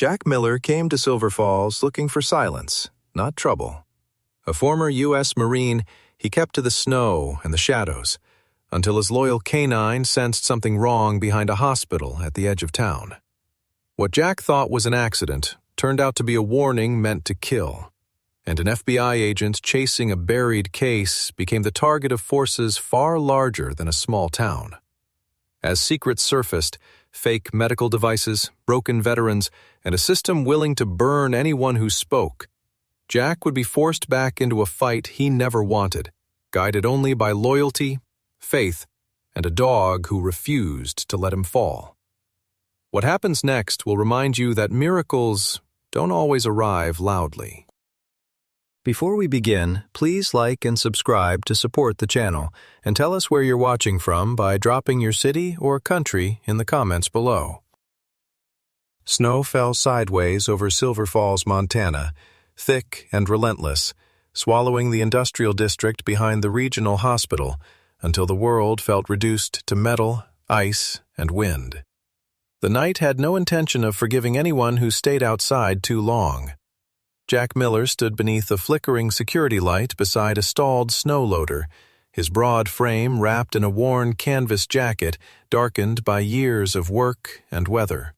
Jack Miller came to Silver Falls looking for silence, not trouble. A former U.S. Marine, he kept to the snow and the shadows, until his loyal canine sensed something wrong behind a hospital at the edge of town. What Jack thought was an accident turned out to be a warning meant to kill, and an FBI agent chasing a buried case became the target of forces far larger than a small town. As secrets surfaced, fake medical devices, broken veterans, and a system willing to burn anyone who spoke, Jack would be forced back into a fight he never wanted, guided only by loyalty, faith, and a dog who refused to let him fall. What happens next will remind you that miracles don't always arrive loudly. Before we begin, please like and subscribe to support the channel, and tell us where you're watching from by dropping your city or country in the comments below. Snow fell sideways over Silver Falls, Montana, thick and relentless, swallowing the industrial district behind the regional hospital until the world felt reduced to metal, ice, and wind. The night had no intention of forgiving anyone who stayed outside too long. Jack Miller stood beneath a flickering security light beside a stalled snow loader, his broad frame wrapped in a worn canvas jacket darkened by years of work and weather.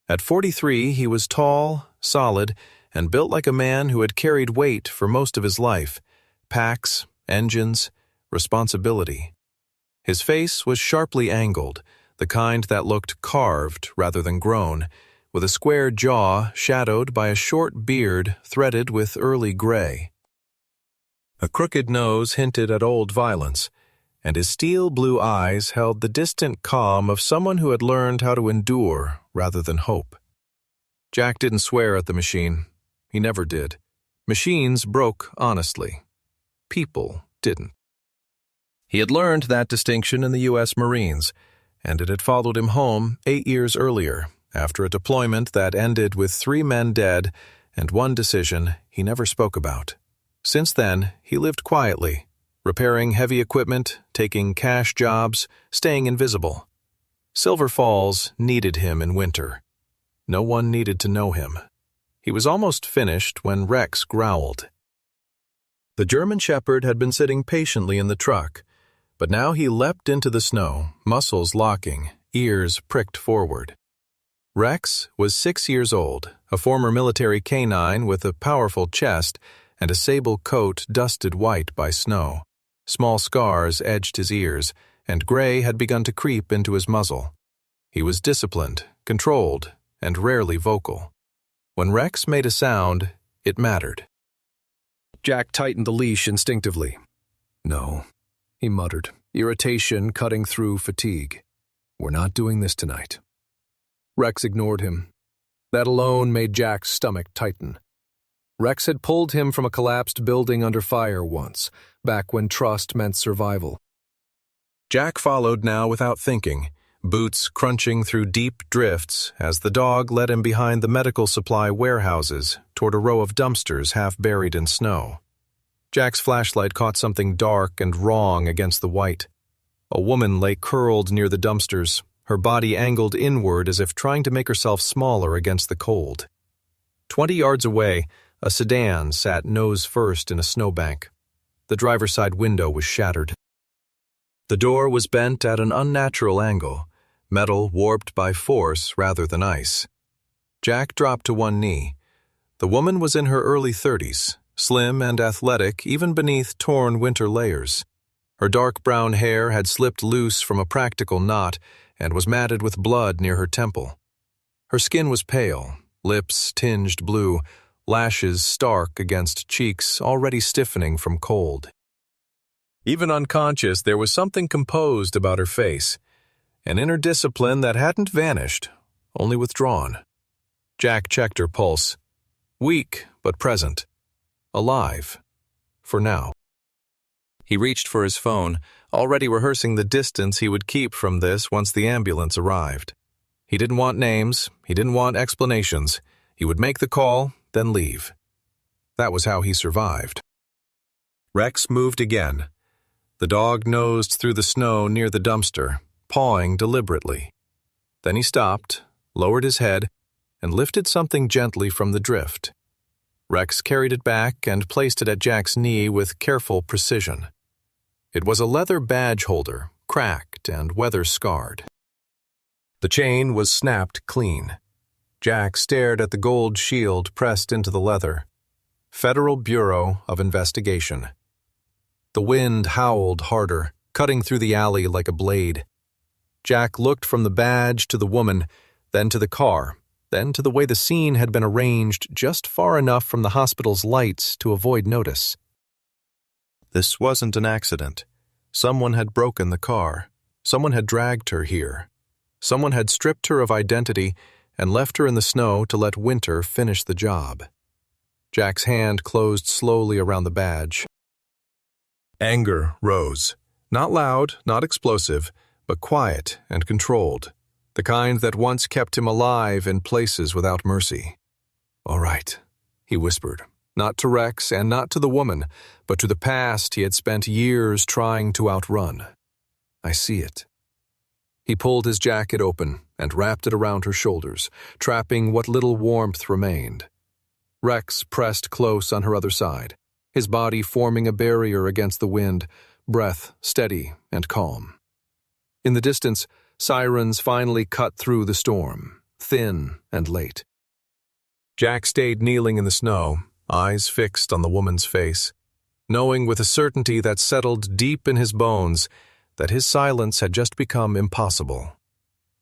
At 43, he was tall, solid, and built like a man who had carried weight for most of his life: packs, engines, responsibility. His face was sharply angled, the kind that looked carved rather than grown, with a square jaw shadowed by a short beard threaded with early gray. A crooked nose hinted at old violence, and his steel blue eyes held the distant calm of someone who had learned how to endure rather than hope. Jack didn't swear at the machine. He never did. Machines broke honestly. People didn't. He had learned that distinction in the U.S. Marines, and it had followed him home 8 years earlier, after a deployment that ended with 3 men dead and one decision he never spoke about. Since then, he lived quietly, repairing heavy equipment, taking cash jobs, staying invisible. Silver Falls needed him in winter. No one needed to know him. He was almost finished when Rex growled. The German Shepherd had been sitting patiently in the truck, but now he leapt into the snow, muscles locking, ears pricked forward. Rex was 6 years old, a former military canine with a powerful chest and a sable coat dusted white by snow. Small scars edged his ears, and gray had begun to creep into his muzzle. He was disciplined, controlled, and rarely vocal. When Rex made a sound, it mattered. Jack tightened the leash instinctively. "No," he muttered, irritation cutting through fatigue. "We're not doing this tonight." Rex ignored him. That alone made Jack's stomach tighten. Rex had pulled him from a collapsed building under fire once, back when trust meant survival. Jack followed now without thinking, boots crunching through deep drifts as the dog led him behind the medical supply warehouses toward a row of dumpsters half buried in snow. Jack's flashlight caught something dark and wrong against the white. A woman lay curled near the dumpsters, her body angled inward as if trying to make herself smaller against the cold. 20 yards away, a sedan sat nose first in a snowbank. The driver's side window was shattered. The door was bent at an unnatural angle, metal warped by force rather than ice. Jack dropped to one knee. The woman was in her early 30s, slim and athletic even beneath torn winter layers. Her dark brown hair had slipped loose from a practical knot and was matted with blood near her temple. Her skin was pale, lips tinged blue, lashes stark against cheeks already stiffening from cold. Even unconscious, there was something composed about her face, an inner discipline that hadn't vanished, only withdrawn. Jack checked her pulse. Weak, but present. Alive. For now. He reached for his phone, already rehearsing the distance he would keep from this once the ambulance arrived. He didn't want names, he didn't want explanations. He would make the call, then leave. That was how he survived. Rex moved again. The dog nosed through the snow near the dumpster, pawing deliberately. Then he stopped, lowered his head, and lifted something gently from the drift. Rex carried it back and placed it at Jack's knee with careful precision. It was a leather badge holder, cracked and weather-scarred. The chain was snapped clean. Jack stared at the gold shield pressed into the leather. Federal Bureau of Investigation. The wind howled harder, cutting through the alley like a blade. Jack looked from the badge to the woman, then to the car, then to the way the scene had been arranged just far enough from the hospital's lights to avoid notice. This wasn't an accident. Someone had broken the car. Someone had dragged her here. Someone had stripped her of identity and left her in the snow to let winter finish the job. Jack's hand closed slowly around the badge. Anger rose. Not loud, not explosive, but quiet and controlled. The kind that once kept him alive in places without mercy. "All right," he whispered, not to Rex and not to the woman, but to the past he had spent years trying to outrun. "I see it." He pulled his jacket open and wrapped it around her shoulders, trapping what little warmth remained. Rex pressed close on her other side, his body forming a barrier against the wind, breath steady and calm. In the distance, sirens finally cut through the storm, thin and late. Jack stayed kneeling in the snow, eyes fixed on the woman's face, knowing with a certainty that settled deep in his bones that his silence had just become impossible,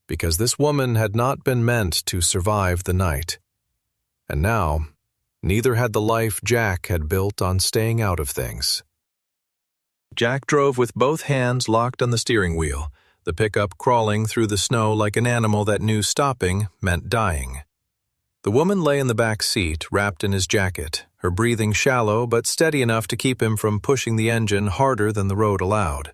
because this woman had not been meant to survive the night. And now, neither had the life Jack had built on staying out of things. Jack drove with both hands locked on the steering wheel, the pickup crawling through the snow like an animal that knew stopping meant dying. The woman lay in the back seat, wrapped in his jacket, her breathing shallow but steady enough to keep him from pushing the engine harder than the road allowed.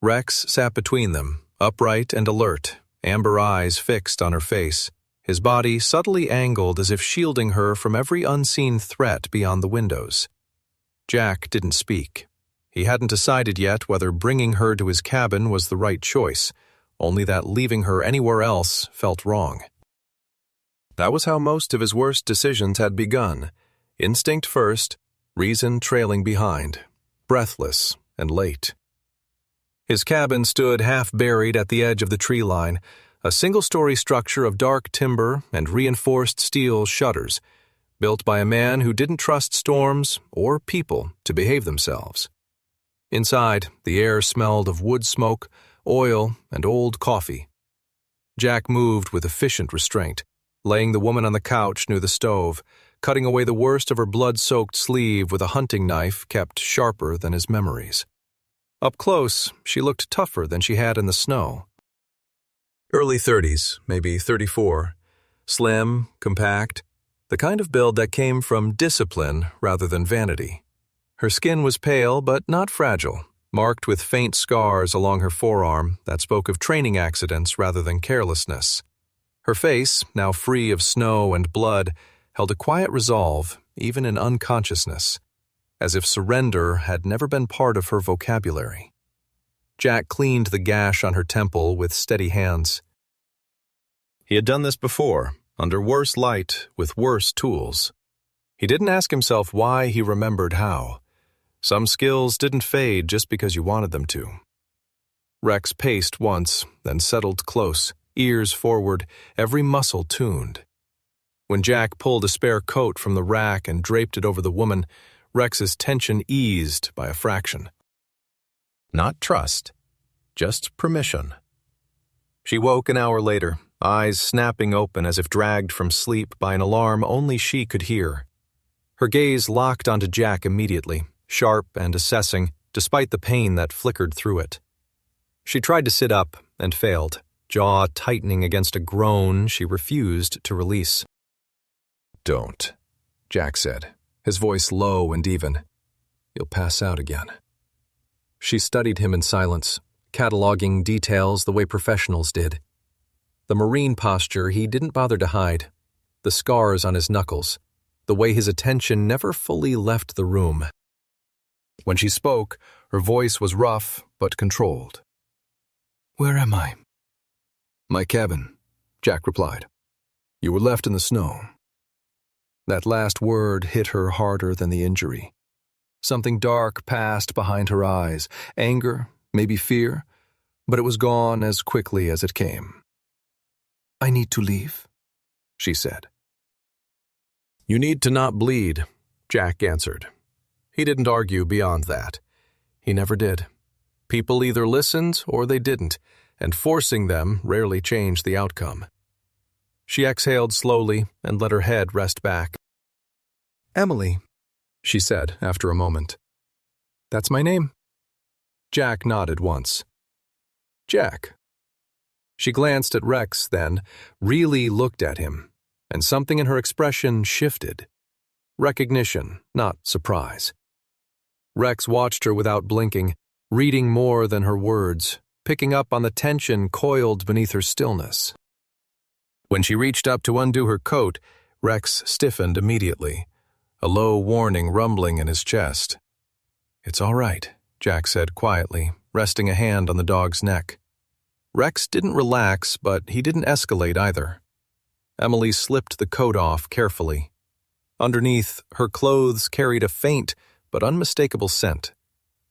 Rex sat between them, upright and alert, amber eyes fixed on her face, his body subtly angled as if shielding her from every unseen threat beyond the windows. Jack didn't speak. He hadn't decided yet whether bringing her to his cabin was the right choice, only that leaving her anywhere else felt wrong. That was how most of his worst decisions had begun. Instinct first, reason trailing behind, breathless and late. His cabin stood half-buried at the edge of the tree line, a single-story structure of dark timber and reinforced steel shutters, built by a man who didn't trust storms or people to behave themselves. Inside, the air smelled of wood smoke, oil, and old coffee. Jack moved with efficient restraint, laying the woman on the couch near the stove, cutting away the worst of her blood-soaked sleeve with a hunting knife kept sharper than his memories. Up close, she looked tougher than she had in the snow. Early 30s, maybe 34, slim, compact, the kind of build that came from discipline rather than vanity. Her skin was pale but not fragile, marked with faint scars along her forearm that spoke of training accidents rather than carelessness. Her face, now free of snow and blood, held a quiet resolve, even in unconsciousness, as if surrender had never been part of her vocabulary. Jack cleaned the gash on her temple with steady hands. He had done this before, under worse light, with worse tools. He didn't ask himself why, he remembered how. Some skills didn't fade just because you wanted them to. Rex paced once, then settled close, ears forward, every muscle tuned. When Jack pulled a spare coat from the rack and draped it over the woman, Rex's tension eased by a fraction. Not trust, just permission. She woke an hour later, eyes snapping open as if dragged from sleep by an alarm only she could hear. Her gaze locked onto Jack immediately, sharp and assessing, despite the pain that flickered through it. She tried to sit up and failed, jaw tightening against a groan she refused to release. "Don't," Jack said, his voice low and even. "You'll pass out again." She studied him in silence, cataloging details the way professionals did. The Marine posture he didn't bother to hide, the scars on his knuckles, the way his attention never fully left the room. When she spoke, her voice was rough but controlled. "Where am I?" "My cabin," Jack replied. You were left in the snow. That last word hit her harder than the injury. Something dark passed behind her eyes, anger, maybe fear, but it was gone as quickly as it came. I need to leave, she said. You need to not bleed, Jack answered. He didn't argue beyond that. He never did. People either listened or they didn't, and forcing them rarely changed the outcome. She exhaled slowly and let her head rest back. Emily, she said after a moment. That's my name. Jack nodded once. Jack. She glanced at Rex then, really looked at him, and something in her expression shifted. Recognition, not surprise. Rex watched her without blinking, reading more than her words, picking up on the tension coiled beneath her stillness. When she reached up to undo her coat, Rex stiffened immediately, a low warning rumbling in his chest. It's all right, Jack said quietly, resting a hand on the dog's neck. Rex didn't relax, but he didn't escalate either. Emily slipped the coat off carefully. Underneath, her clothes carried a faint but unmistakable scent.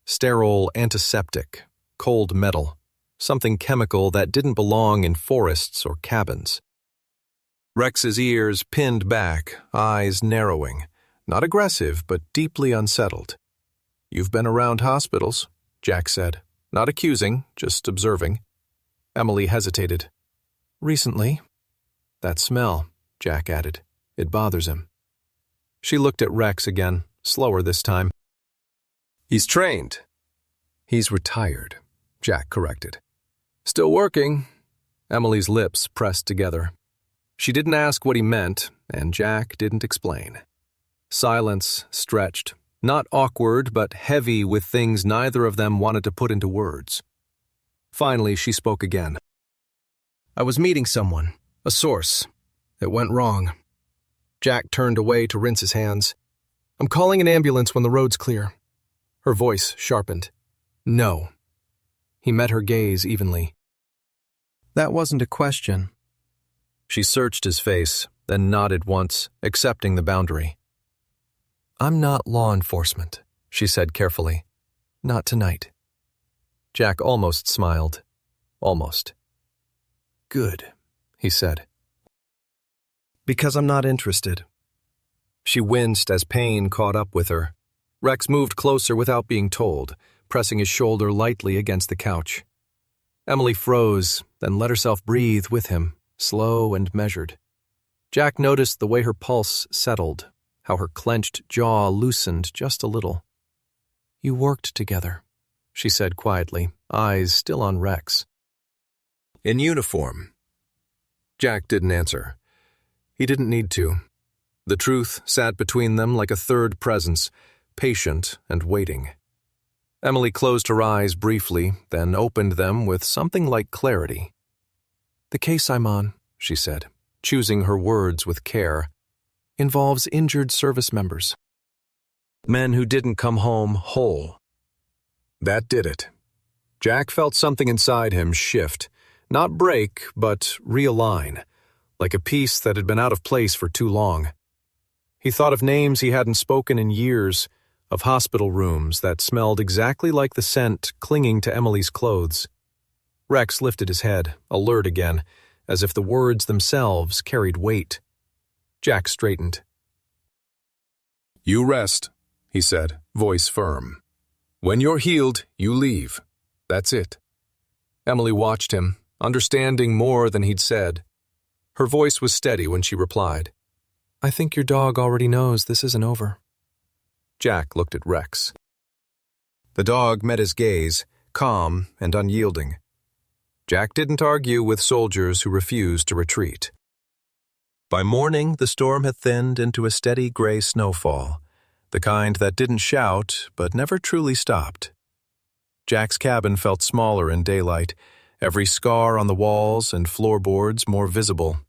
Sterile antiseptic, cold metal, something chemical that didn't belong in forests or cabins. Rex's ears pinned back, eyes narrowing, not aggressive but deeply unsettled. You've been around hospitals, Jack said, not accusing, just observing. Emily hesitated. Recently. That smell, Jack added. It bothers him. She looked at Rex again, slower this time. He's trained. He's retired, Jack corrected. Still working. Emily's lips pressed together. She didn't ask what he meant, and Jack didn't explain. Silence stretched, not awkward, but heavy with things neither of them wanted to put into words. Finally, she spoke again. I was meeting someone, a source. It went wrong. Jack turned away to rinse his hands. I'm calling an ambulance when the road's clear. Her voice sharpened. No. He met her gaze evenly. That wasn't a question. She searched his face, then nodded once, accepting the boundary. I'm not law enforcement, she said carefully. Not tonight. Jack almost smiled. Almost. Good, he said. Because I'm not interested. She winced as pain caught up with her. Rex moved closer without being told, pressing his shoulder lightly against the couch. Emily froze, then let herself breathe with him, slow and measured. Jack noticed the way her pulse settled, how her clenched jaw loosened just a little. You worked together, she said quietly, eyes still on Rex. In uniform. Jack didn't answer. He didn't need to. The truth sat between them like a third presence, patient and waiting. Emily closed her eyes briefly, then opened them with something like clarity. The case I'm on, she said, choosing her words with care, involves injured service members. Men who didn't come home whole. That did it. Jack felt something inside him shift, not break, but realign, like a piece that had been out of place for too long. He thought of names he hadn't spoken in years, of hospital rooms that smelled exactly like the scent clinging to Emily's clothes. Rex lifted his head, alert again, as if the words themselves carried weight. Jack straightened. You rest, he said, voice firm. When you're healed, you leave. That's it. Emily watched him, understanding more than he'd said. Her voice was steady when she replied. I think your dog already knows this isn't over. Jack looked at Rex. The dog met his gaze, calm and unyielding. Jack didn't argue with soldiers who refused to retreat. By morning, the storm had thinned into a steady gray snowfall, the kind that didn't shout but never truly stopped. Jack's cabin felt smaller in daylight, every scar on the walls and floorboards more visible,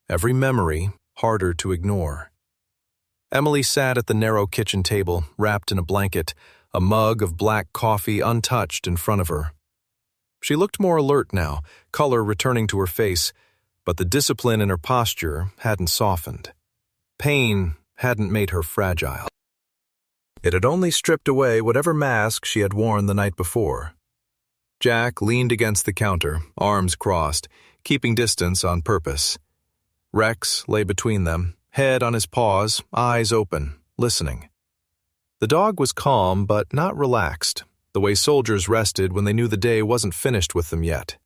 every memory harder to ignore. Emily sat at the narrow kitchen table, wrapped in a blanket, a mug of black coffee untouched in front of her. She looked more alert now, color returning to her face, but the discipline in her posture hadn't softened. Pain hadn't made her fragile. It had only stripped away whatever mask she had worn the night before. Jack leaned against the counter, arms crossed, keeping distance on purpose. Rex lay between them, head on his paws, eyes open, listening. The dog was calm but not relaxed, the way soldiers rested when they knew the day wasn't finished with them yet.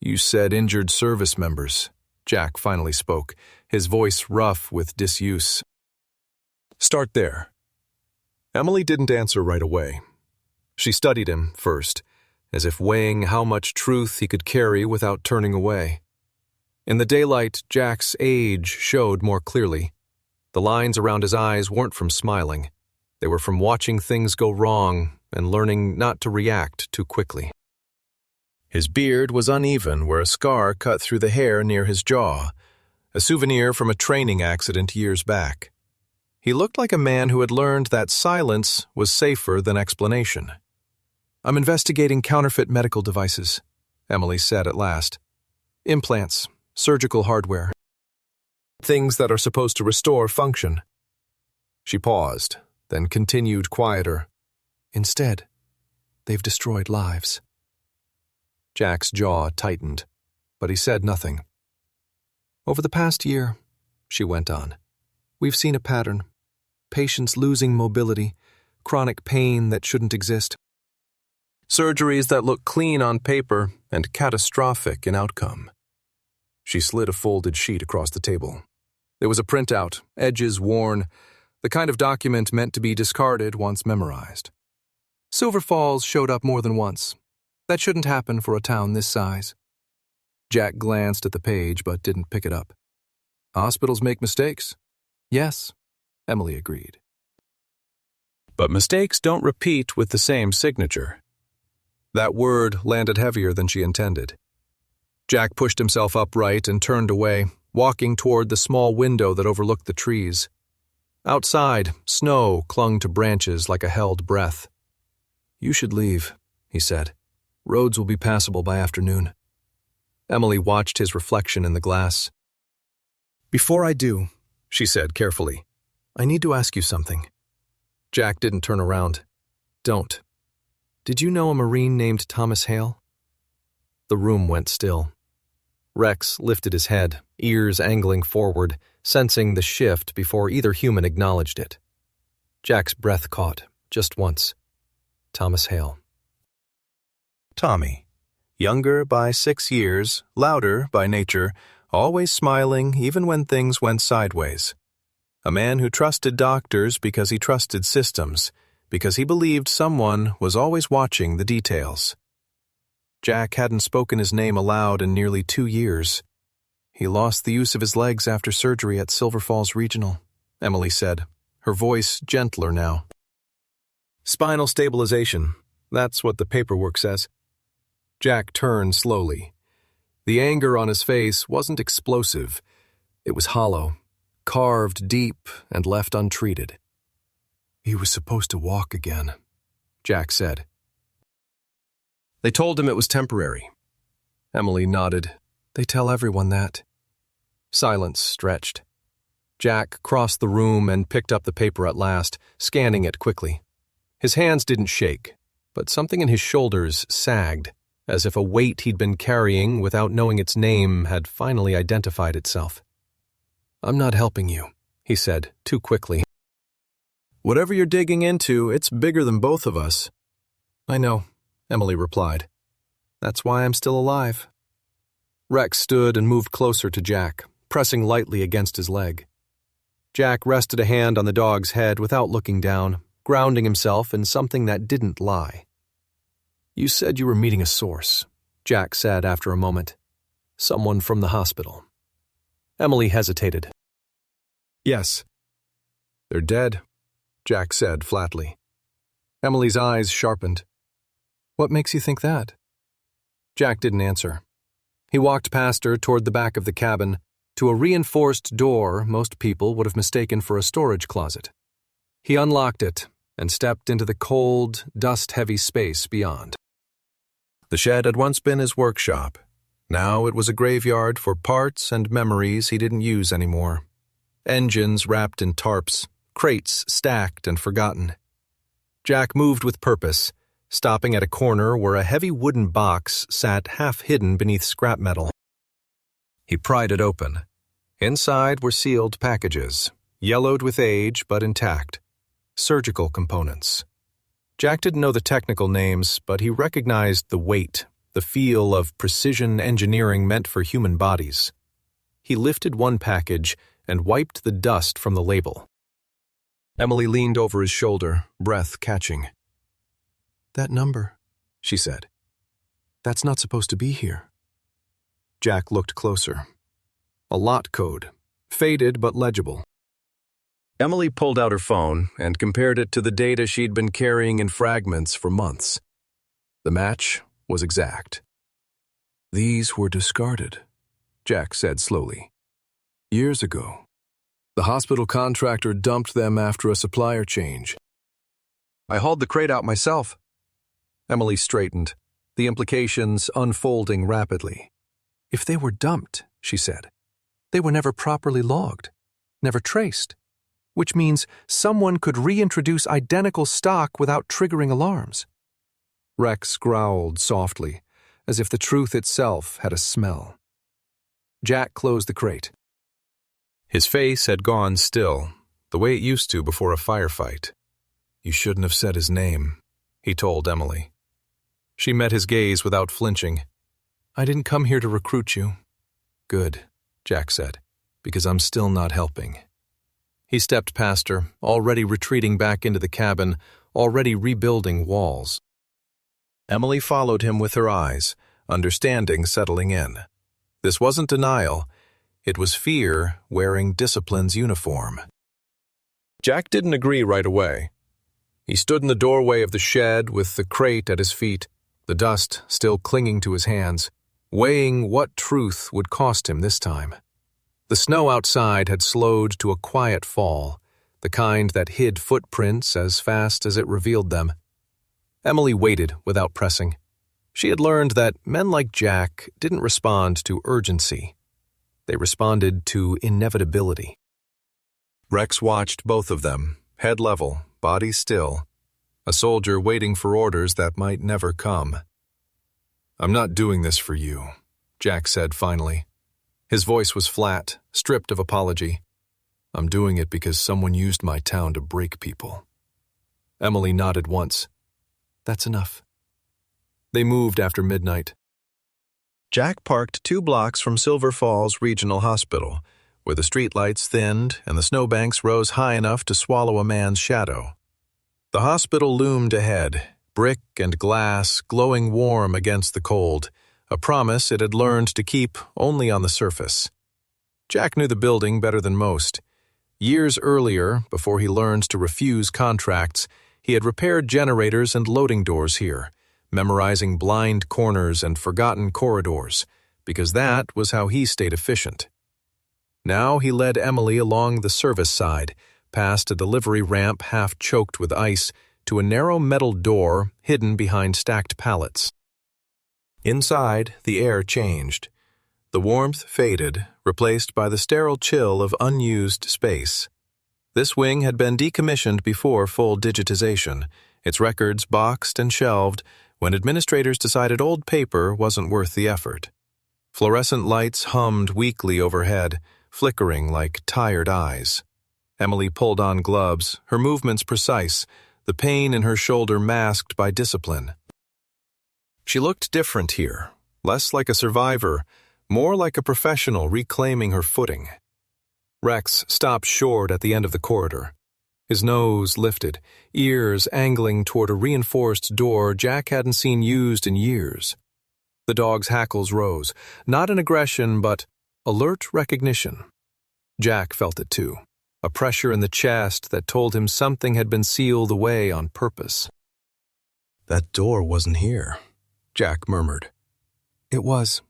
"You said injured service members," Jack finally spoke, his voice rough with disuse. "Start there." Emily didn't answer right away. She studied him first, as if weighing how much truth he could carry without turning away. In the daylight, Jack's age showed more clearly. The lines around his eyes weren't from smiling. They were from watching things go wrong and learning not to react too quickly. His beard was uneven where a scar cut through the hair near his jaw, a souvenir from a training accident years back. He looked like a man who had learned that silence was safer than explanation. "I'm investigating counterfeit medical devices," Emily said at last. "Implants, surgical hardware. Things that are supposed to restore function." She paused, then continued quieter. "Instead, they've destroyed lives." Jack's jaw tightened, but he said nothing. "Over the past year," she went on, "we've seen a pattern. Patients losing mobility, chronic pain that shouldn't exist. Surgeries that look clean on paper and catastrophic in outcome." She slid a folded sheet across the table. There was a printout, edges worn, the kind of document meant to be discarded once memorized. "Silver Falls showed up more than once. That shouldn't happen for a town this size." Jack glanced at the page but didn't pick it up. "Hospitals make mistakes." "Yes," Emily agreed. "But mistakes don't repeat with the same signature." That word landed heavier than she intended. Jack pushed himself upright and turned away, walking toward the small window that overlooked the trees. Outside, snow clung to branches like a held breath. "You should leave," he said. "Roads will be passable by afternoon." Emily watched his reflection in the glass. "Before I do," she said carefully, "I need to ask you something." Jack didn't turn around. "Don't. Did you know a Marine named Thomas Hale?" The room went still. Rex lifted his head, ears angling forward, sensing the shift before either human acknowledged it. Jack's breath caught, just once. Thomas Hale. Tommy. Younger by 6 years, louder by nature, always smiling even when things went sideways. A man who trusted doctors because he trusted systems, because he believed someone was always watching the details. Jack hadn't spoken his name aloud in nearly 2 years. "He lost the use of his legs after surgery at Silver Falls Regional," Emily said, her voice gentler now. "Spinal stabilization, that's what the paperwork says." Jack turned slowly. The anger on his face wasn't explosive. It was hollow, carved deep and left untreated. "He was supposed to walk again," Jack said. "They told him it was temporary." Emily nodded. "They tell everyone that." Silence stretched. Jack crossed the room and picked up the paper at last, scanning it quickly. His hands didn't shake, but something in his shoulders sagged, as if a weight he'd been carrying without knowing its name had finally identified itself. "I'm not helping you," he said, too quickly. "Whatever you're digging into, it's bigger than both of us." "I know," Emily replied. "That's why I'm still alive." Rex stood and moved closer to Jack, pressing lightly against his leg. Jack rested a hand on the dog's head without looking down, grounding himself in something that didn't lie. "You said you were meeting a source," Jack said after a moment. "Someone from the hospital." Emily hesitated. "Yes." "They're dead," Jack said flatly. Emily's eyes sharpened. "What makes you think that?" Jack didn't answer. He walked past her toward the back of the cabin, to a reinforced door most people would have mistaken for a storage closet. He unlocked it and stepped into the cold, dust-heavy space beyond. The shed had once been his workshop. Now it was a graveyard for parts and memories he didn't use anymore. Engines wrapped in tarps, crates stacked and forgotten. Jack moved with purpose, stopping at a corner where a heavy wooden box sat half hidden beneath scrap metal. He pried it open. Inside were sealed packages, yellowed with age but intact. Surgical components. Jack didn't know the technical names, but he recognized the weight, the feel of precision engineering meant for human bodies. He lifted one package and wiped the dust from the label. Emily leaned over his shoulder, breath catching. "That number," she said. "That's not supposed to be here." Jack looked closer. A lot code, faded but legible. Emily pulled out her phone and compared it to the data she'd been carrying in fragments for months. The match was exact. "These were discarded," Jack said slowly. "Years ago. The hospital contractor dumped them after a supplier change. I hauled the crate out myself." Emily straightened, the implications unfolding rapidly. "If they were dumped," she said, "they were never properly logged, never traced, which means someone could reintroduce identical stock without triggering alarms." Rex growled softly, as if the truth itself had a smell. Jack closed the crate. His face had gone still, the way it used to before a firefight. "You shouldn't have said his name," he told Emily. She met his gaze without flinching. "I didn't come here to recruit you." "Good," Jack said, "because I'm still not helping." He stepped past her, already retreating back into the cabin, already rebuilding walls. Emily followed him with her eyes, understanding settling in. This wasn't denial. It was fear wearing discipline's uniform. Jack didn't agree right away. He stood in the doorway of the shed with the crate at his feet, the dust still clinging to his hands, weighing what truth would cost him this time. The snow outside had slowed to a quiet fall, the kind that hid footprints as fast as it revealed them. Emily waited without pressing. She had learned that men like Jack didn't respond to urgency. They responded to inevitability. Rex watched both of them, head level, body still, a soldier waiting for orders that might never come. "I'm not doing this for you," Jack said finally. His voice was flat, stripped of apology. "I'm doing it because someone used my town to break people." Emily nodded once. "That's enough." They moved after midnight. Jack parked 2 blocks from Silver Falls Regional Hospital, where the streetlights thinned and the snowbanks rose high enough to swallow a man's shadow. The hospital loomed ahead, brick and glass glowing warm against the cold, a promise it had learned to keep only on the surface. Jack knew the building better than most. Years earlier, before he learned to refuse contracts, he had repaired generators and loading doors here, memorizing blind corners and forgotten corridors, because that was how he stayed efficient. Now he led Emily along the service side, past a delivery ramp half choked with ice, to a narrow metal door hidden behind stacked pallets. Inside, the air changed. The warmth faded, replaced by the sterile chill of unused space. This wing had been decommissioned before full digitization, its records boxed and shelved, when administrators decided old paper wasn't worth the effort. Fluorescent lights hummed weakly overhead, flickering like tired eyes. Emily pulled on gloves, her movements precise, the pain in her shoulder masked by discipline. She looked different here, less like a survivor, more like a professional reclaiming her footing. Rex stopped short at the end of the corridor. His nose lifted, ears angling toward a reinforced door Jack hadn't seen used in years. The dog's hackles rose, not in aggression but alert recognition. Jack felt it too, a pressure in the chest that told him something had been sealed away on purpose. "That door wasn't here," Jack murmured. "It was,"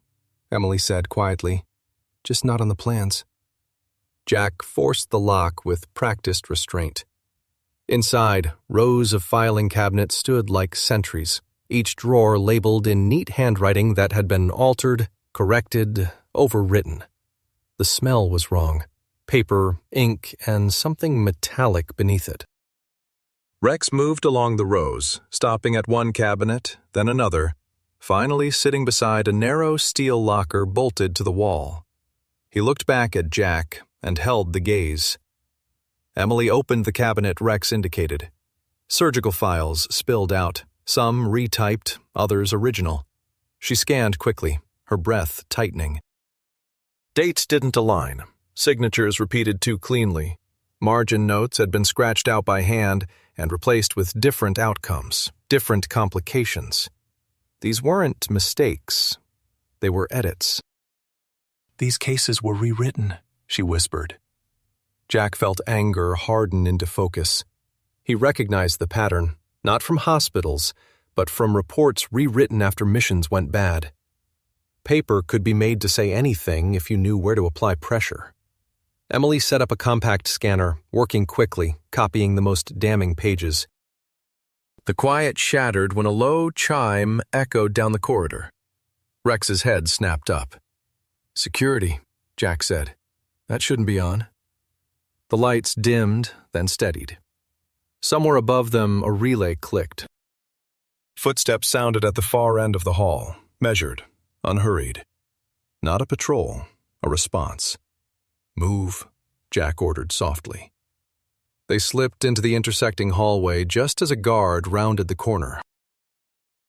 Emily said quietly, "just not on the plans." Jack forced the lock with practiced restraint. Inside, rows of filing cabinets stood like sentries, each drawer labeled in neat handwriting that had been altered, corrected, overwritten. The smell was wrong. Paper, ink, and something metallic beneath it. Rex moved along the rows, stopping at one cabinet, then another, finally sitting beside a narrow steel locker bolted to the wall. He looked back at Jack and held the gaze. Emily opened the cabinet Rex indicated. Surgical files spilled out, some retyped, others original. She scanned quickly, her breath tightening. Dates didn't align, signatures repeated too cleanly. Margin notes had been scratched out by hand and replaced with different outcomes, different complications. These weren't mistakes. They were edits. "These cases were rewritten," she whispered. Jack felt anger harden into focus. He recognized the pattern, not from hospitals, but from reports rewritten after missions went bad. Paper could be made to say anything if you knew where to apply pressure. Emily set up a compact scanner, working quickly, copying the most damning pages. The quiet shattered when a low chime echoed down the corridor. Rex's head snapped up. "Security," Jack said. "That shouldn't be on." The lights dimmed, then steadied. Somewhere above them, a relay clicked. Footsteps sounded at the far end of the hall, measured, unhurried. Not a patrol, a response. "Move," Jack ordered softly. They slipped into the intersecting hallway just as a guard rounded the corner.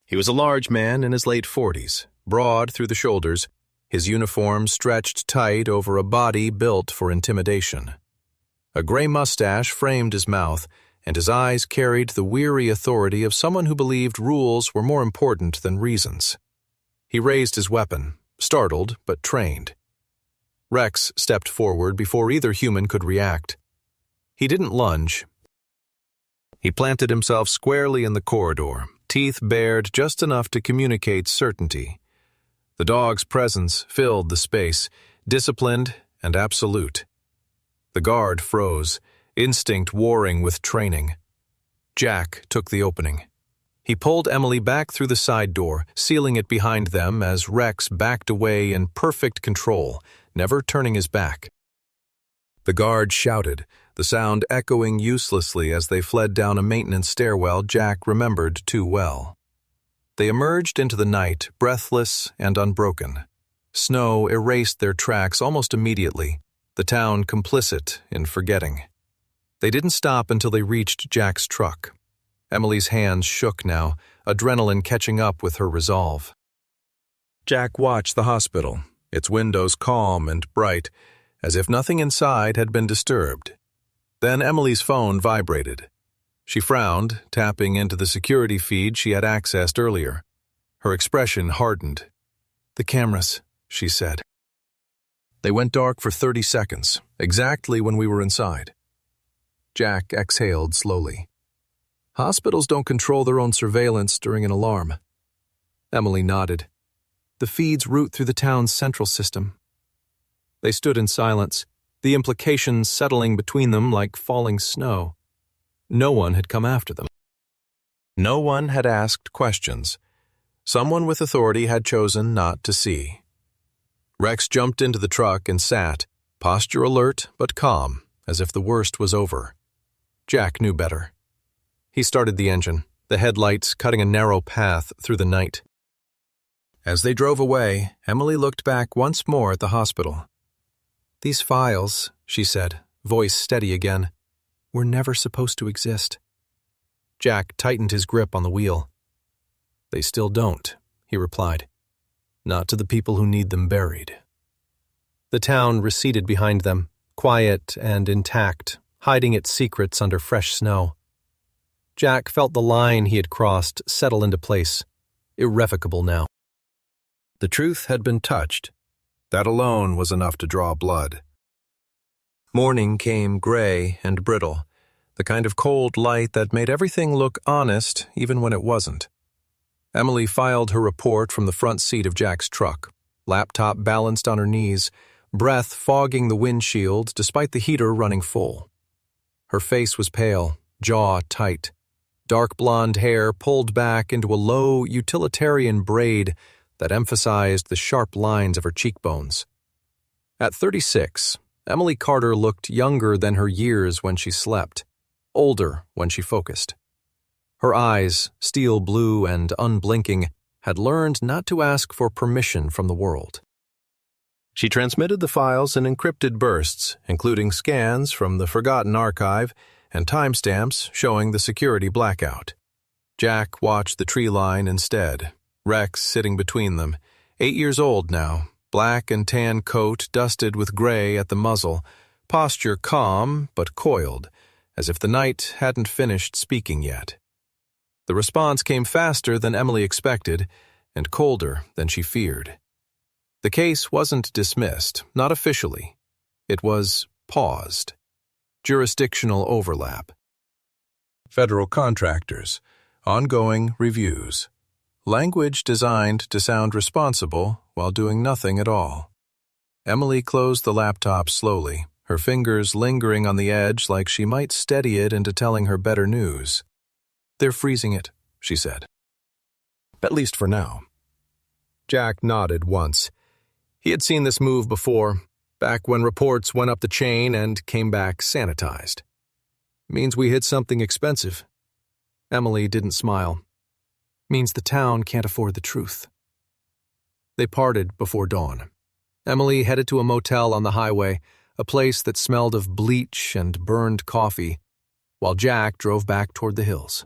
He was a large man in his late 40s, broad through the shoulders, his uniform stretched tight over a body built for intimidation. A gray mustache framed his mouth, and his eyes carried the weary authority of someone who believed rules were more important than reasons. He raised his weapon, startled but trained. Rex stepped forward before either human could react. He didn't lunge. He planted himself squarely in the corridor, teeth bared just enough to communicate certainty. The dog's presence filled the space, disciplined and absolute. The guard froze, instinct warring with training. Jack took the opening. He pulled Emily back through the side door, sealing it behind them as Rex backed away in perfect control, never turning his back. The guard shouted, the sound echoing uselessly as they fled down a maintenance stairwell Jack remembered too well. They emerged into the night, breathless and unbroken. Snow erased their tracks almost immediately, the town complicit in forgetting. They didn't stop until they reached Jack's truck. Emily's hands shook now, adrenaline catching up with her resolve. Jack watched the hospital, its windows calm and bright, as if nothing inside had been disturbed. Then Emily's phone vibrated. She frowned, tapping into the security feed she had accessed earlier. Her expression hardened. "The cameras," she said. "They went dark for 30 seconds, exactly when we were inside." Jack exhaled slowly. "Hospitals don't control their own surveillance during an alarm." Emily nodded. "The feeds route through the town's central system." They stood in silence, the implications settling between them like falling snow. No one had come after them. No one had asked questions. Someone with authority had chosen not to see. Rex jumped into the truck and sat, posture alert but calm, as if the worst was over. Jack knew better. He started the engine, the headlights cutting a narrow path through the night. As they drove away, Emily looked back once more at the hospital. "These files," she said, voice steady again, "were never supposed to exist." Jack tightened his grip on the wheel. "They still don't," he replied. "Not to the people who need them buried." The town receded behind them, quiet and intact, hiding its secrets under fresh snow. Jack felt the line he had crossed settle into place, irrevocable now. The truth had been touched. That alone was enough to draw blood. Morning came gray and brittle, the kind of cold light that made everything look honest even when it wasn't. Emily filed her report from the front seat of Jack's truck, laptop balanced on her knees, breath fogging the windshield despite the heater running full. Her face was pale, jaw tight. Dark blonde hair pulled back into a low, utilitarian braid, that emphasized the sharp lines of her cheekbones. At 36, Emily Carter looked younger than her years when she slept, older when she focused. Her eyes, steel blue and unblinking, had learned not to ask for permission from the world. She transmitted the files in encrypted bursts, including scans from the forgotten archive and timestamps showing the security blackout. Jack watched the tree line instead, Rex sitting between them, 8 years old now, black and tan coat dusted with gray at the muzzle, posture calm but coiled, as if the knight hadn't finished speaking yet. The response came faster than Emily expected and colder than she feared. The case wasn't dismissed, not officially. It was paused. Jurisdictional overlap. Federal contractors. Ongoing reviews. Language designed to sound responsible while doing nothing at all. Emily closed the laptop slowly, her fingers lingering on the edge like she might steady it into telling her better news. "They're freezing it," she said. "At least for now." Jack nodded once. He had seen this move before, back when reports went up the chain and came back sanitized. "Means we hit something expensive." Emily didn't smile. "Means the town can't afford the truth." They parted before dawn. Emily headed to a motel on the highway, a place that smelled of bleach and burned coffee, while Jack drove back toward the hills.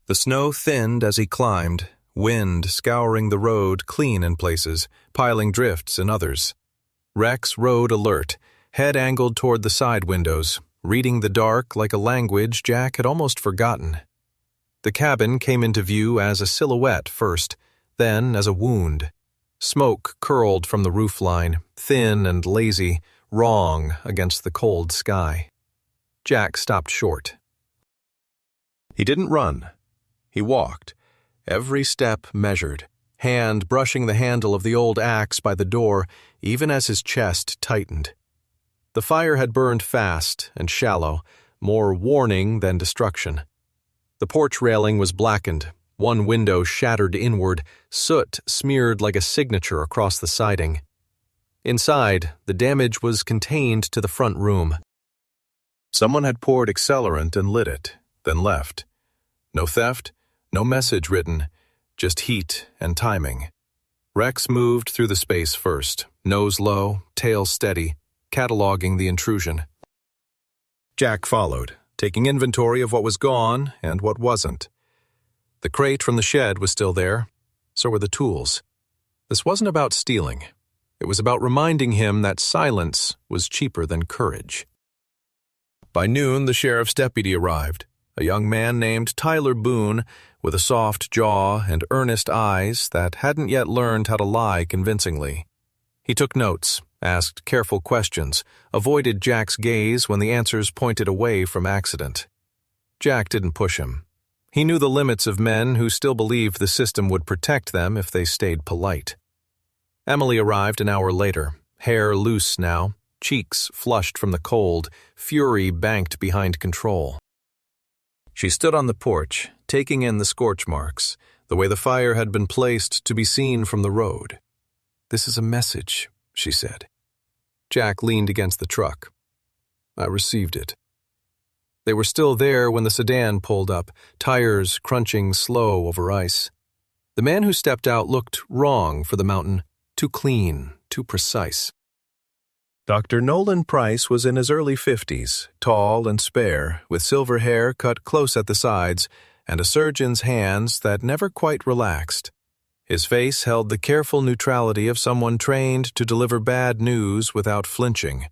The snow thinned as he climbed, wind scouring the road clean in places, piling drifts in others. Rex rode alert, head angled toward the side windows, reading the dark like a language Jack had almost forgotten. The cabin came into view as a silhouette first, then as a wound. Smoke curled from the roofline, thin and lazy, wrong against the cold sky. Jack stopped short. He didn't run. He walked, every step measured, hand brushing the handle of the old axe by the door even as his chest tightened. The fire had burned fast and shallow, more warning than destruction. The porch railing was blackened, one window shattered inward, soot smeared like a signature across the siding. Inside, the damage was contained to the front room. Someone had poured accelerant and lit it, then left. No theft, no message written, just heat and timing. Rex moved through the space first, nose low, tail steady, cataloging the intrusion. Jack followed, taking inventory of what was gone and what wasn't. The crate from the shed was still there. So were the tools. This wasn't about stealing. It was about reminding him that silence was cheaper than courage. By noon, the sheriff's deputy arrived, a young man named Tyler Boone, with a soft jaw and earnest eyes that hadn't yet learned how to lie convincingly. He took notes, asked careful questions, avoided Jack's gaze when the answers pointed away from accident. Jack didn't push him. He knew the limits of men who still believed the system would protect them if they stayed polite. Emily arrived an hour later, hair loose now, cheeks flushed from the cold, fury banked behind control. She stood on the porch, taking in the scorch marks, the way the fire had been placed to be seen from the road. "This is a message," she said. Jack leaned against the truck. "I received it." They were still there when the sedan pulled up, tires crunching slow over ice. The man who stepped out looked wrong for the mountain, too clean, too precise. Dr. Nolan Price was in his early 50s, tall and spare, with silver hair cut close at the sides and a surgeon's hands that never quite relaxed. His face held the careful neutrality of someone trained to deliver bad news without flinching.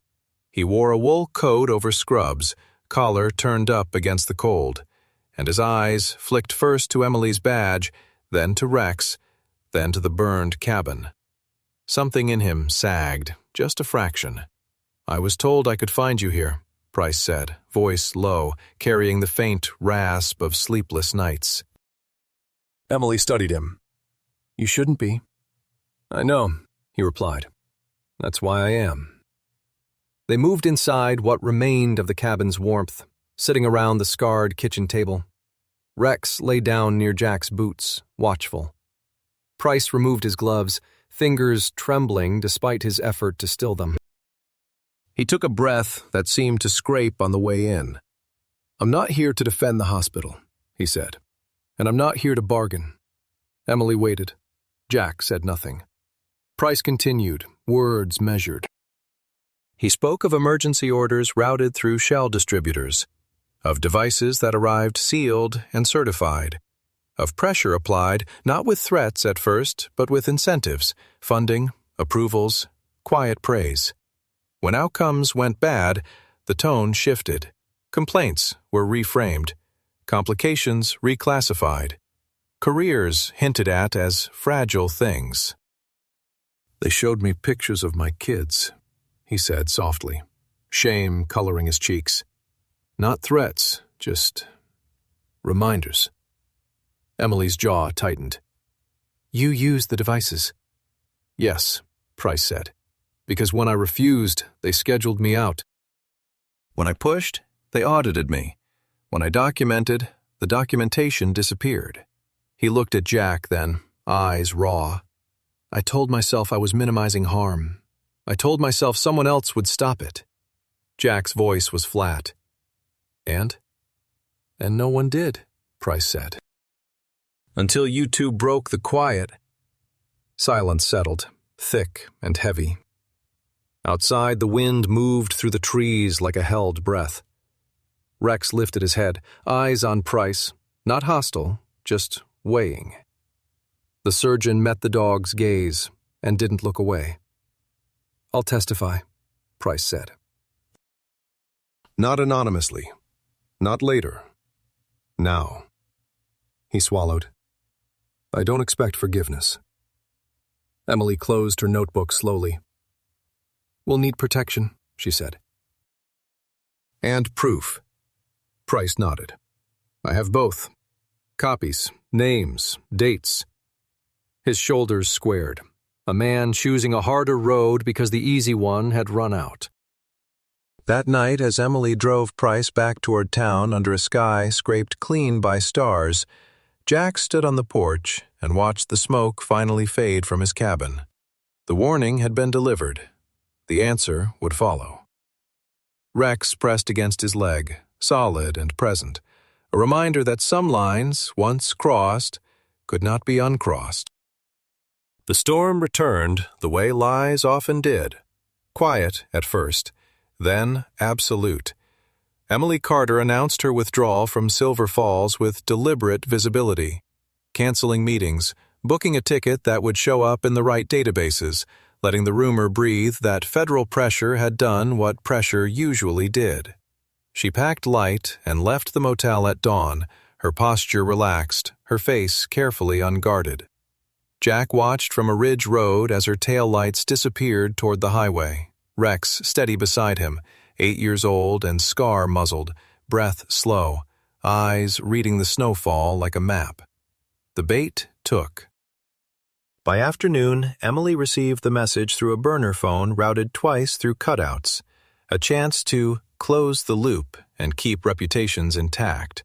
He wore a wool coat over scrubs, collar turned up against the cold, and his eyes flicked first to Emily's badge, then to Rex, then to the burned cabin. Something in him sagged, just a fraction. "I was told I could find you here," Price said, voice low, carrying the faint rasp of sleepless nights. Emily studied him. "You shouldn't be." "I know," he replied. "That's why I am." They moved inside what remained of the cabin's warmth, sitting around the scarred kitchen table. Rex lay down near Jack's boots, watchful. Price removed his gloves, fingers trembling despite his effort to still them. He took a breath that seemed to scrape on the way in. "I'm not here to defend the hospital," he said. "And I'm not here to bargain." Emily waited. Jack said nothing. Price continued, words measured. He spoke of emergency orders routed through shell distributors, of devices that arrived sealed and certified, of pressure applied not with threats at first, but with incentives, funding, approvals, quiet praise. When outcomes went bad, the tone shifted. Complaints were reframed, complications reclassified, careers hinted at as fragile things. "They showed me pictures of my kids," he said softly, shame coloring his cheeks. "Not threats, just reminders." Emily's jaw tightened. "You used the devices?" "Yes," Price said, "because when I refused, they scheduled me out. When I pushed, they audited me. When I documented, the documentation disappeared." He looked at Jack then, eyes raw. "I told myself I was minimizing harm. I told myself someone else would stop it." Jack's voice was flat. And no one did," Price said. "Until you two broke the quiet." Silence settled, thick and heavy. Outside, the wind moved through the trees like a held breath. Rex lifted his head, eyes on Price, not hostile, just weighing. The surgeon met the dog's gaze and didn't look away. "I'll testify," Price said. "Not anonymously. Not later. Now." He swallowed. "I don't expect forgiveness." Emily closed her notebook slowly. "We'll need protection," she said. "And proof." Price nodded. "I have both. Copies, names, dates." His shoulders squared. A man choosing a harder road because the easy one had run out. That night, as Emily drove Price back toward town under a sky scraped clean by stars, Jack stood on the porch and watched the smoke finally fade from his cabin. The warning had been delivered. The answer would follow. Rex pressed against his leg, solid and present, a reminder that some lines, once crossed, could not be uncrossed. The storm returned the way lies often did, quiet at first, then absolute. Emily Carter announced her withdrawal from Silver Falls with deliberate visibility, canceling meetings, booking a ticket that would show up in the right databases, letting the rumor breathe that federal pressure had done what pressure usually did. She packed light and left the motel at dawn, her posture relaxed, her face carefully unguarded. Jack watched from a ridge road as her taillights disappeared toward the highway, Rex steady beside him, 8 years old and scar-muzzled, breath slow, eyes reading the snowfall like a map. The bait took. By afternoon, Emily received the message through a burner phone routed twice through cutouts, a chance to close the loop and keep reputations intact.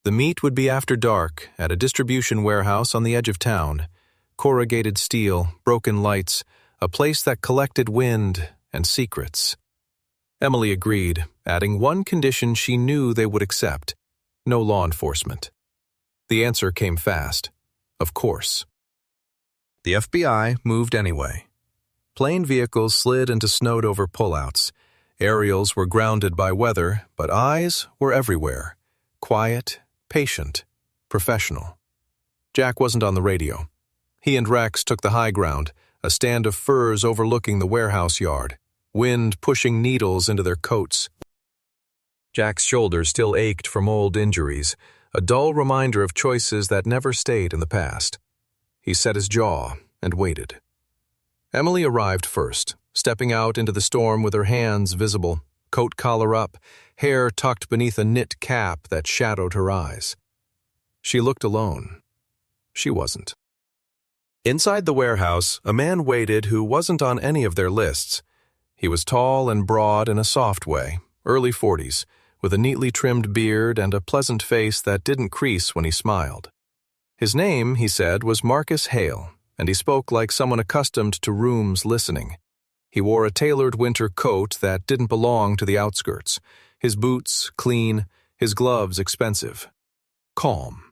The meet would be after dark at a distribution warehouse on the edge of town. Corrugated steel, broken lights, a place that collected wind and secrets. Emily agreed, adding one condition she knew they would accept: no law enforcement. The answer came fast. Of course. The FBI moved anyway. Plane vehicles slid into snowed-over pullouts. Aerials were grounded by weather, but eyes were everywhere. Quiet, patient, professional. Jack wasn't on the radio. He and Rex took the high ground, a stand of firs overlooking the warehouse yard, wind pushing needles into their coats. Jack's shoulders still ached from old injuries, a dull reminder of choices that never stayed in the past. He set his jaw and waited. Emily arrived first, stepping out into the storm with her hands visible, coat collar up, hair tucked beneath a knit cap that shadowed her eyes. She looked alone. She wasn't. Inside the warehouse, a man waited who wasn't on any of their lists. He was tall and broad in a soft way, early 40s, with a neatly trimmed beard and a pleasant face that didn't crease when he smiled. His name, he said, was Marcus Hale, and he spoke like someone accustomed to rooms listening. He wore a tailored winter coat that didn't belong to the outskirts, his boots clean, his gloves expensive. Calm.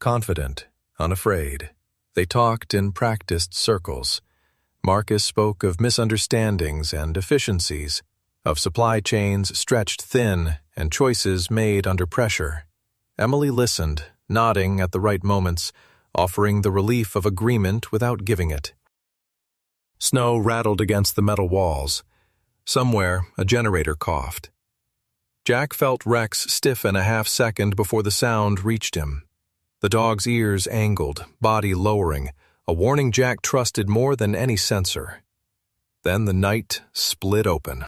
Confident, unafraid. They talked in practiced circles. Marcus spoke of misunderstandings and efficiencies, of supply chains stretched thin and choices made under pressure. Emily listened, nodding at the right moments, offering the relief of agreement without giving it. Snow rattled against the metal walls. Somewhere, a generator coughed. Jack felt Rex stiffen a half-second before the sound reached him. The dog's ears angled, body lowering, a warning Jack trusted more than any sensor. Then the night split open.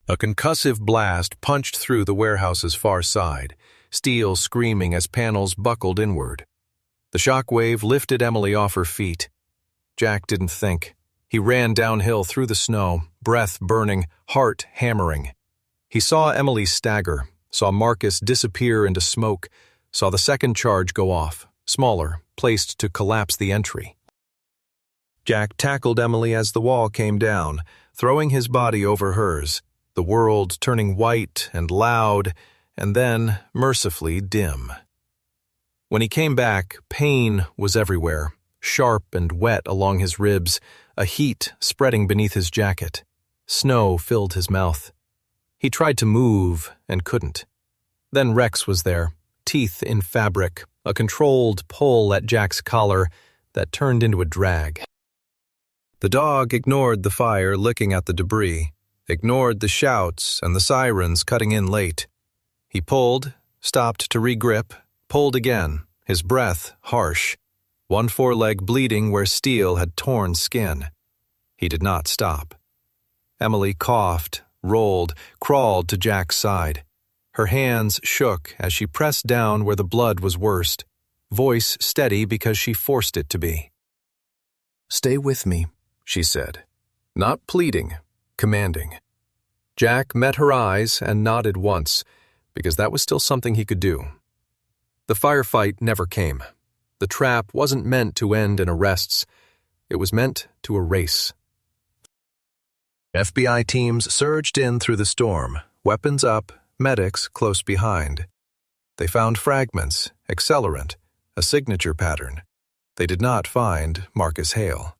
A concussive blast punched through the warehouse's far side, steel screaming as panels buckled inward. The shockwave lifted Emily off her feet. Jack didn't think. He ran downhill through the snow, breath burning, heart hammering. He saw Emily stagger, saw Marcus disappear into smoke, saw the second charge go off, smaller, placed to collapse the entry. Jack tackled Emily as the wall came down, throwing his body over hers, the world turning white and loud, and then, mercifully, dim. When he came back, pain was everywhere, sharp and wet along his ribs, a heat spreading beneath his jacket. Snow filled his mouth. He tried to move and couldn't. Then Rex was there, teeth in fabric, a controlled pull at Jack's collar that turned into a drag. The dog ignored the fire licking at the debris, ignored the shouts and the sirens cutting in late. He pulled, stopped to regrip, pulled again, his breath harsh, one foreleg bleeding where steel had torn skin. He did not stop. Emily coughed, rolled, crawled to Jack's side. Her hands shook as she pressed down where the blood was worst, voice steady because she forced it to be. "Stay with me," she said. Not pleading, commanding. Jack met her eyes and nodded once, because that was still something he could do. The firefight never came. The trap wasn't meant to end in arrests. It was meant to erase. FBI teams surged in through the storm, weapons up, medics close behind. They found fragments, accelerant, a signature pattern. They did not find Marcus Hale.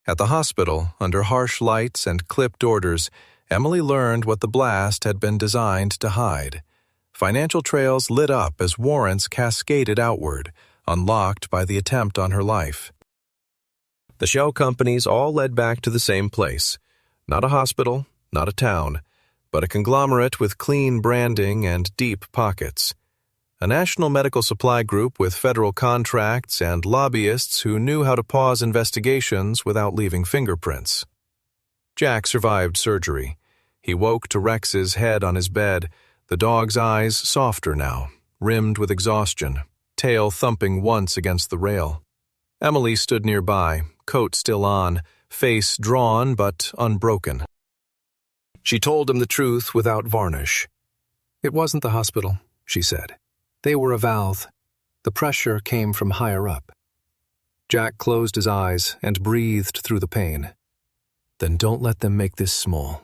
At the hospital, under harsh lights and clipped orders, Emily learned what the blast had been designed to hide. Financial trails lit up as warrants cascaded outward, unlocked by the attempt on her life. The shell companies all led back to the same place. Not a hospital, not a town, but a conglomerate with clean branding and deep pockets. A national medical supply group with federal contracts and lobbyists who knew how to pause investigations without leaving fingerprints. Jack survived surgery. He woke to Rex's head on his bed, the dog's eyes softer now, rimmed with exhaustion, tail thumping once against the rail. Emily stood nearby, coat still on, face drawn but unbroken. She told him the truth without varnish. "It wasn't the hospital," she said. "They were a valve. The pressure came from higher up." Jack closed his eyes and breathed through the pain. "Then don't let them make this small."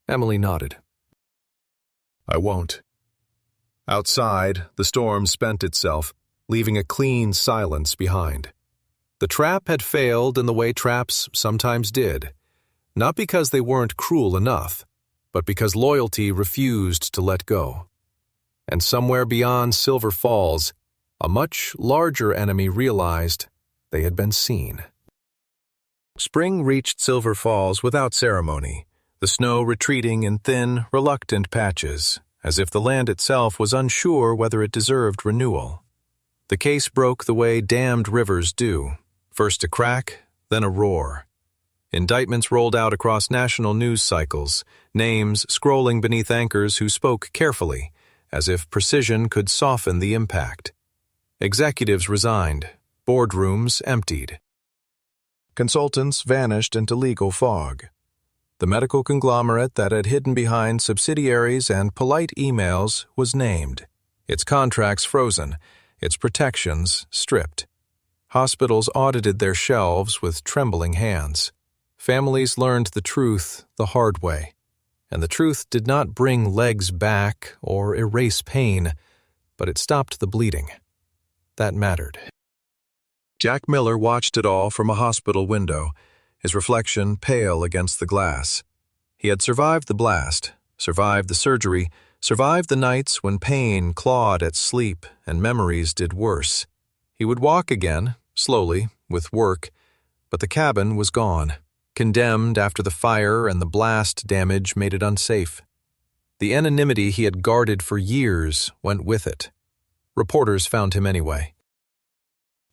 Emily nodded. "I won't." Outside, the storm spent itself, leaving a clean silence behind. The trap had failed in the way traps sometimes did, not because they weren't cruel enough, but because loyalty refused to let go. And somewhere beyond Silver Falls, a much larger enemy realized they had been seen. Spring reached Silver Falls without ceremony, the snow retreating in thin, reluctant patches, as if the land itself was unsure whether it deserved renewal. The case broke the way dammed rivers do, first a crack, then a roar. Indictments rolled out across national news cycles, names scrolling beneath anchors who spoke carefully, as if precision could soften the impact. Executives resigned, boardrooms emptied. Consultants vanished into legal fog. The medical conglomerate that had hidden behind subsidiaries and polite emails was named, its contracts frozen, its protections stripped. Hospitals audited their shelves with trembling hands. Families learned the truth the hard way, and the truth did not bring legs back or erase pain, but it stopped the bleeding. That mattered. Jack Miller watched it all from a hospital window, his reflection pale against the glass. He had survived the blast, survived the surgery, survived the nights when pain clawed at sleep and memories did worse. He would walk again, slowly, with work, but the cabin was gone, condemned after the fire and the blast damage made it unsafe. The anonymity he had guarded for years went with it. Reporters found him anyway.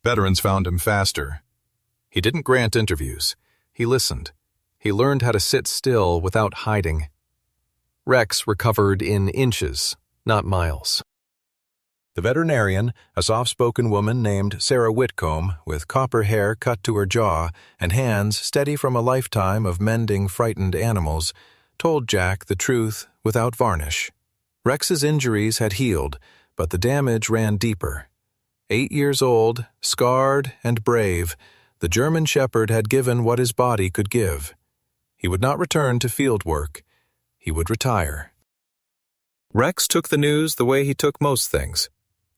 Veterans found him faster. He didn't grant interviews. He listened. He learned how to sit still without hiding. Rex recovered in inches, not miles. The veterinarian, a soft-spoken woman named Sarah Whitcomb, with copper hair cut to her jaw and hands steady from a lifetime of mending frightened animals, told Jack the truth without varnish. Rex's injuries had healed, but the damage ran deeper. 8 years old, scarred and brave, the German Shepherd had given what his body could give. He would not return to field work. He would retire. Rex took the news the way he took most things,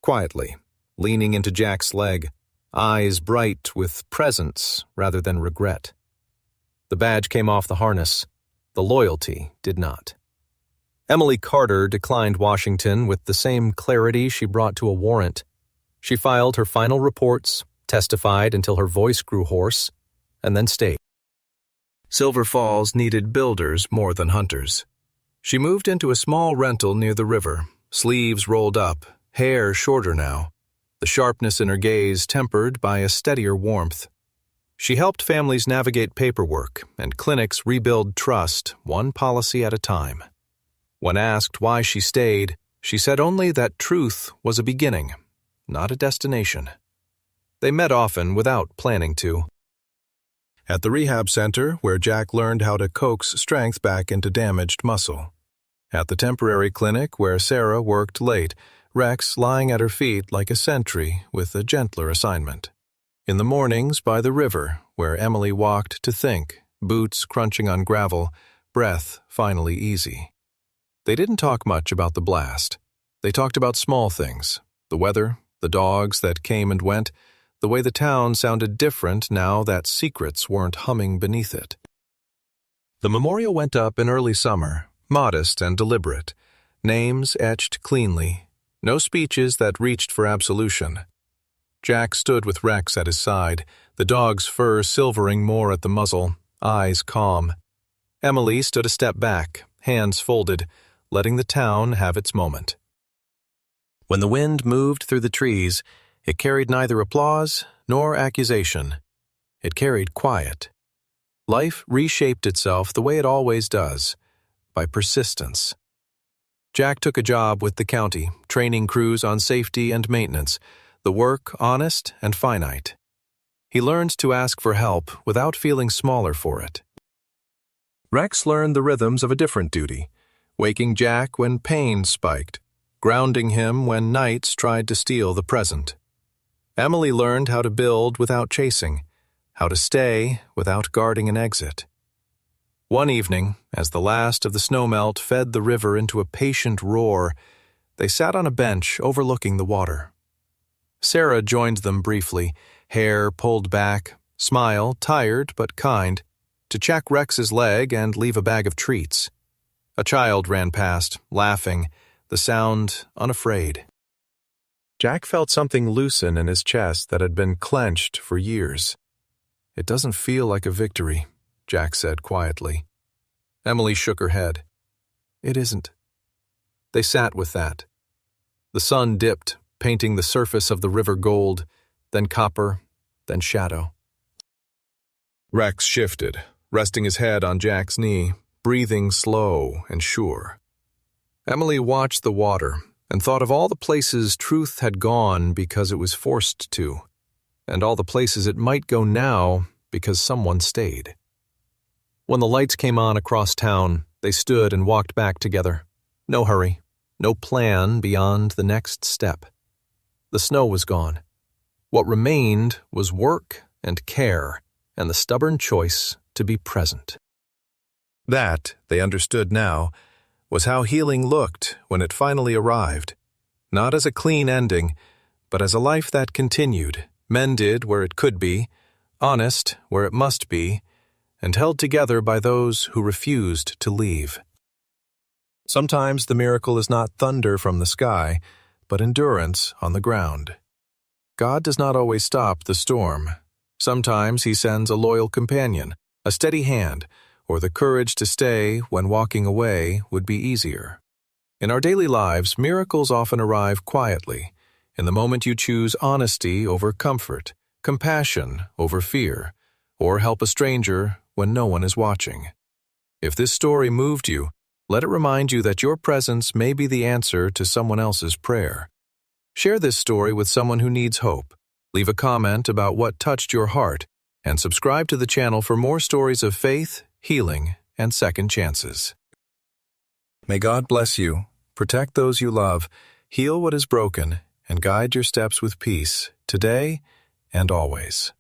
quietly, leaning into Jack's leg, eyes bright with presence rather than regret. The badge came off the harness. The loyalty did not. Emily Carter declined Washington with the same clarity she brought to a warrant. She filed her final reports, testified until her voice grew hoarse, and then stayed. Silver Falls needed builders more than hunters. She moved into a small rental near the river, sleeves rolled up, hair shorter now, the sharpness in her gaze tempered by a steadier warmth. She helped families navigate paperwork and clinics rebuild trust, one policy at a time. When asked why she stayed, she said only that truth was a beginning, not a destination. They met often without planning to. At the rehab center, where Jack learned how to coax strength back into damaged muscle. At the temporary clinic where Sarah worked late, Rex lying at her feet like a sentry with a gentler assignment. In the mornings by the river, where Emily walked to think, boots crunching on gravel, breath finally easy. They didn't talk much about the blast. They talked about small things, the weather, the dogs that came and went, the way the town sounded different now that secrets weren't humming beneath it. The memorial went up in early summer, modest and deliberate, names etched cleanly, no speeches that reached for absolution. Jack stood with Rex at his side, the dog's fur silvering more at the muzzle, eyes calm. Emily stood a step back, hands folded, letting the town have its moment. When the wind moved through the trees, it carried neither applause nor accusation. It carried quiet. Life reshaped itself the way it always does, by persistence. Jack took a job with the county, training crews on safety and maintenance, the work honest and finite. He learned to ask for help without feeling smaller for it. Rex learned the rhythms of a different duty, waking Jack when pain spiked, grounding him when nights tried to steal the present. Emily learned how to build without chasing, how to stay without guarding an exit. One evening, as the last of the snowmelt fed the river into a patient roar, they sat on a bench overlooking the water. Sarah joined them briefly, hair pulled back, smile tired but kind, to check Rex's leg and leave a bag of treats. A child ran past, laughing, the sound unafraid. Jack felt something loosen in his chest that had been clenched for years. "It doesn't feel like a victory," Jack said quietly. Emily shook her head. "It isn't." They sat with that. The sun dipped, painting the surface of the river gold, then copper, then shadow. Rex shifted, resting his head on Jack's knee, breathing slow and sure. Emily watched the water and thought of all the places truth had gone because it was forced to, and all the places it might go now because someone stayed. When the lights came on across town, they stood and walked back together. No hurry, no plan beyond the next step. The snow was gone. What remained was work and care and the stubborn choice to be present. That, they understood now, was how healing looked when it finally arrived. Not as a clean ending, but as a life that continued, mended where it could be, honest where it must be, and held together by those who refused to leave. Sometimes the miracle is not thunder from the sky, but endurance on the ground. God does not always stop the storm. Sometimes He sends a loyal companion, a steady hand, or the courage to stay when walking away would be easier. In our daily lives, miracles often arrive quietly, in the moment you choose honesty over comfort, compassion over fear, or help a stranger when no one is watching. If this story moved you, let it remind you that your presence may be the answer to someone else's prayer. Share this story with someone who needs hope. Leave a comment about what touched your heart, and subscribe to the channel for more stories of faith, healing, and second chances. May God bless you, protect those you love, heal what is broken, and guide your steps with peace, today and always.